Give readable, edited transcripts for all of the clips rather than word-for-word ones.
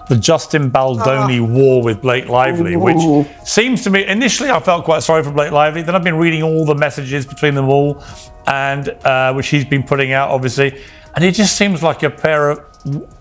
the Justin Baldoni war with Blake Lively, which seems to me, initially I felt quite sorry for Blake Lively. Then I've been reading all the messages between them all, and which he's been putting out, obviously. And it just seems like a pair of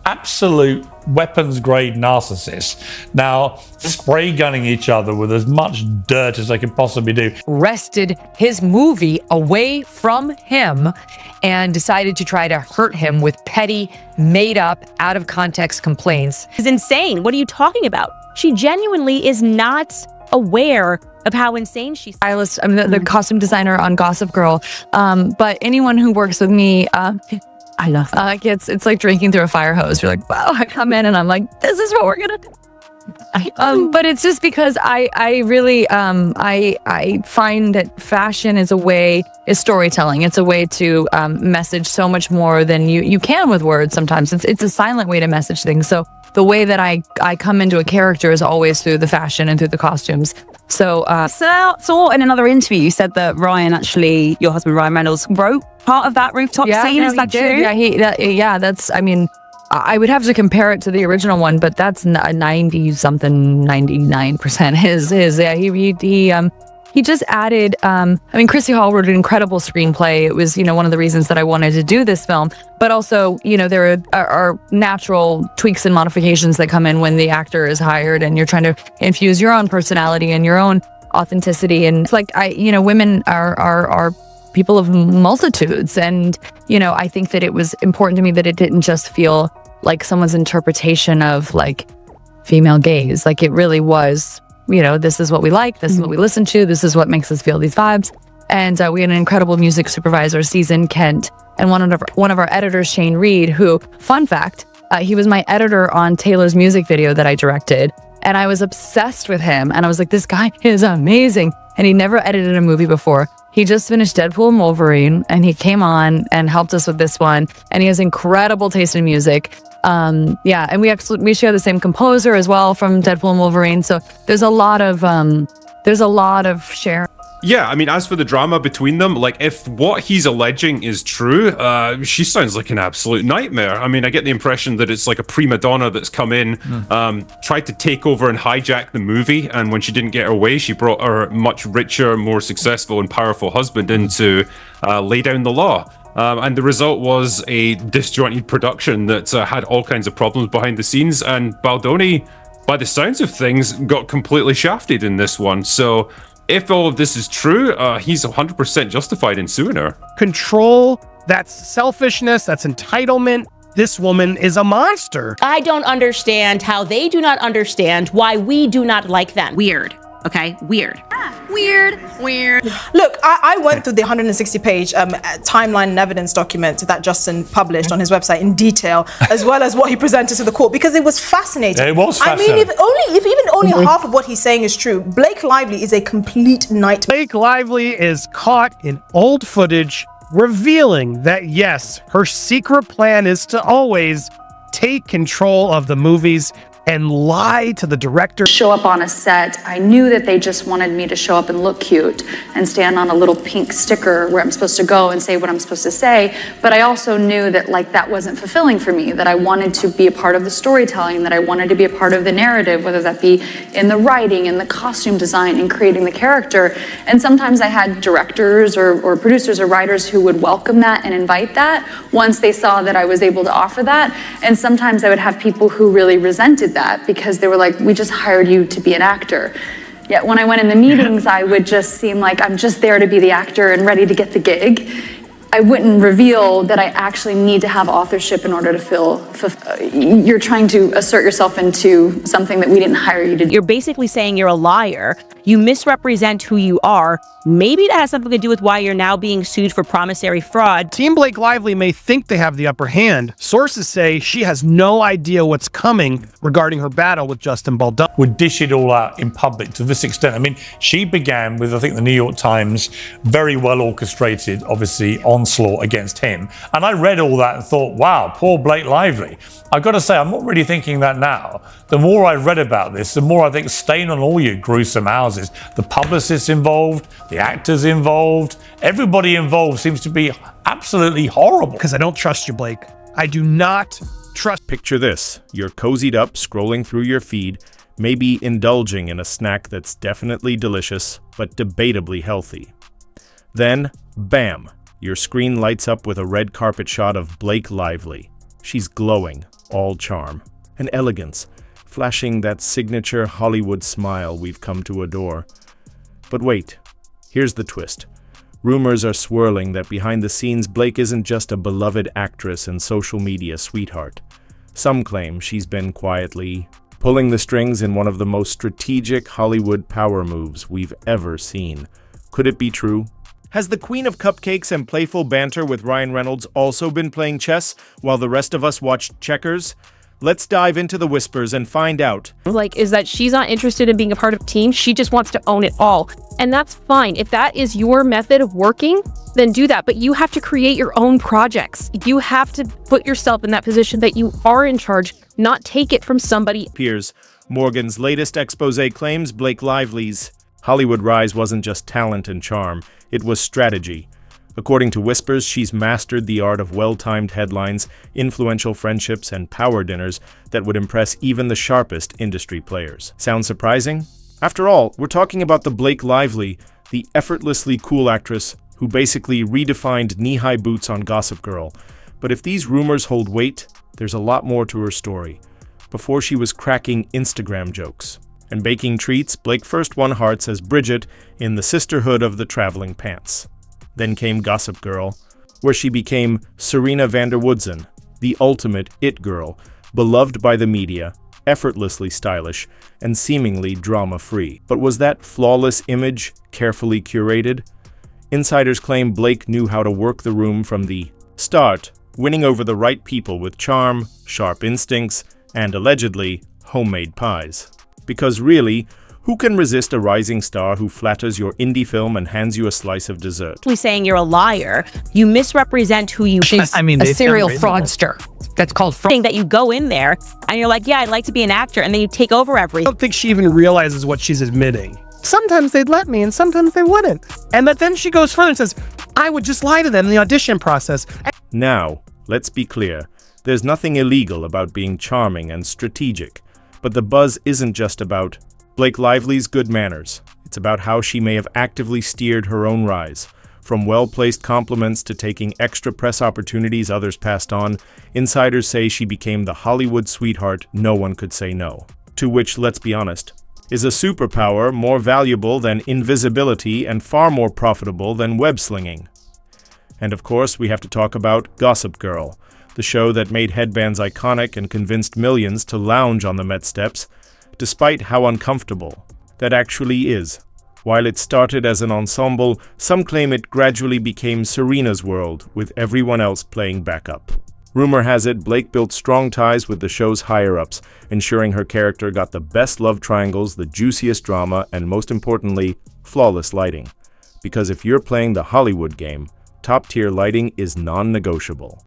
absolute weapons-grade narcissists. Now, spray gunning each other with as much dirt as they can possibly do. Wrested his movie away from him and decided to try to hurt him with petty, made-up, out-of-context complaints. It's insane. What are you talking about? She genuinely is not aware of how insane she's. Stylist, I'm the costume designer on Gossip Girl. But anyone who works with me, I love it. It's like drinking through a fire hose. You're like, wow, I come in and I'm like, this is what we're gonna do. But it's just because I really I find that fashion is storytelling. It's a way to message so much more than you can with words. Sometimes it's a silent way to message things. So the way that I come into a character is always through the fashion and through the costumes. So saw in another interview you said that Ryan, actually your husband Ryan Reynolds, wrote part of that rooftop scene. Is that true? Yeah, that's, I mean, I would have to compare it to the original one, but that's 99% his. Yeah, he just added, I mean, Chrissy Hall wrote an incredible screenplay. It was, one of the reasons that I wanted to do this film, but also, there are natural tweaks and modifications that come in when the actor is hired and you're trying to infuse your own personality and your own authenticity. And it's like, women are people of multitudes. And, I think that it was important to me that it didn't just feel like someone's interpretation of like female gaze. Like it really was, this is what we like, this is what we listen to, this is what makes us feel these vibes. And we had an incredible music supervisor, Season Kent, and one of our editors, Shane Reed, who, fun fact, he was my editor on Taylor's music video that I directed. And I was obsessed with him. And I was like, this guy is amazing. And he never edited a movie before. He just finished Deadpool and Wolverine, and he came on and helped us with this one. And he has incredible taste in music. And we share the same composer as well from Deadpool and Wolverine. So there's a lot of sharing. Yeah, I mean, as for the drama between them, like, if what he's alleging is true, she sounds like an absolute nightmare. I mean, I get the impression that it's like a prima donna that's come in, tried to take over and hijack the movie, and when she didn't get her way, she brought her much richer, more successful and powerful husband in to lay down the law. And the result was a disjointed production that had all kinds of problems behind the scenes, and Baldoni, by the sounds of things, got completely shafted in this one. So if all of this is true, he's 100% justified in suing her. Control, that's selfishness, that's entitlement. This woman is a monster. I don't understand how they do not understand why we do not like them. Weird. Okay, weird. Weird. Look, I went through the 160-page timeline and evidence document that Justin published on his website in detail, as well as what he presented to the court, because it was fascinating. Yeah, it was fascinating. I mean, if even only half of what he's saying is true, Blake Lively is a complete nightmare. Blake Lively is caught in old footage, revealing that, yes, her secret plan is to always take control of the movies and lie to the director. Show up on a set, I knew that they just wanted me to show up and look cute and stand on a little pink sticker where I'm supposed to go and say what I'm supposed to say. But I also knew that that wasn't fulfilling for me, that I wanted to be a part of the storytelling, that I wanted to be a part of the narrative, whether that be in the writing, in the costume design, in creating the character. And sometimes I had directors or producers or writers who would welcome that and invite that once they saw that I was able to offer that. And sometimes I would have people who really resented that because they were like, we just hired you to be an actor. Yet when I went in the meetings, I would just seem like I'm just there to be the actor and ready to get the gig. I wouldn't reveal that I actually need to have authorship in order to feel you're trying to assert yourself into something that we didn't hire you to do. You're basically saying you're a liar. You misrepresent who you are. Maybe that has something to do with why you're now being sued for promissory fraud. Team Blake Lively may think they have the upper hand. Sources say she has no idea what's coming regarding her battle with Justin Baldoni. Would dish it all out in public to this extent. I mean, she began with, I think, the New York Times, very well orchestrated, obviously, onslaught against him. And I read all that and thought, wow, poor Blake Lively. I've got to say, I'm not really thinking that now. The more I read about this, the more I think stain on all your gruesome houses. The publicists involved, the actors involved, everybody involved seems to be absolutely horrible. Because I don't trust you, Blake. I do not trust. Picture this. You're cozied up, scrolling through your feed, maybe indulging in a snack that's definitely delicious, but debatably healthy. Then, bam, your screen lights up with a red carpet shot of Blake Lively. She's glowing, all charm and elegance, flashing that signature Hollywood smile we've come to adore. But wait, here's the twist. Rumors are swirling that behind the scenes, Blake isn't just a beloved actress and social media sweetheart. Some claim she's been quietly pulling the strings in one of the most strategic Hollywood power moves we've ever seen. Could it be true? Has the Queen of Cupcakes and playful banter with Ryan Reynolds also been playing chess while the rest of us watched checkers? Let's dive into the whispers and find out. Is that she's not interested in being a part of a team. She just wants to own it all. And that's fine. If that is your method of working, then do that. But you have to create your own projects. You have to put yourself in that position that you are in charge, not take it from somebody. Piers Morgan's latest expose claims Blake Lively's Hollywood rise wasn't just talent and charm, it was strategy. According to whispers, she's mastered the art of well-timed headlines, influential friendships, and power dinners that would impress even the sharpest industry players. Sound surprising? After all, we're talking about the Blake Lively, the effortlessly cool actress who basically redefined knee-high boots on Gossip Girl. But if these rumors hold weight, there's a lot more to her story. Before she was cracking Instagram jokes and baking treats, Blake first won hearts as Bridget in The Sisterhood of the Traveling Pants. Then came Gossip Girl, where she became Serena van der Woodsen, the ultimate it girl, beloved by the media, effortlessly stylish, and seemingly drama-free. But was that flawless image carefully curated? Insiders claim Blake knew how to work the room from the start, winning over the right people with charm, sharp instincts, and allegedly homemade pies. Because really, who can resist a rising star who flatters your indie film and hands you a slice of dessert? Saying you're a liar, you misrepresent who you She's a serial fraudster. That's called fraud. that you go in there and you're like, yeah, I'd like to be an actor, and then you take over I everything. don't think she even realizes what she's admitting. Sometimes they'd let me and sometimes they wouldn't. And then she goes further and says, I would just lie to them in the audition process. Now, let's be clear. There's nothing illegal about being charming and strategic. But the buzz isn't just about Blake Lively's good manners. It's about how she may have actively steered her own rise. From well-placed compliments to taking extra press opportunities others passed on, insiders say she became the Hollywood sweetheart no one could say no. To which, let's be honest, is a superpower more valuable than invisibility and far more profitable than web-slinging. And of course, we have to talk about Gossip Girl, the show that made headbands iconic and convinced millions to lounge on the Met steps, despite how uncomfortable that actually is. While it started as an ensemble, some claim it gradually became Serena's world, with everyone else playing backup. Rumor has it Blake built strong ties with the show's higher-ups, ensuring her character got the best love triangles, the juiciest drama, and most importantly, flawless lighting. Because if you're playing the Hollywood game, top-tier lighting is non-negotiable.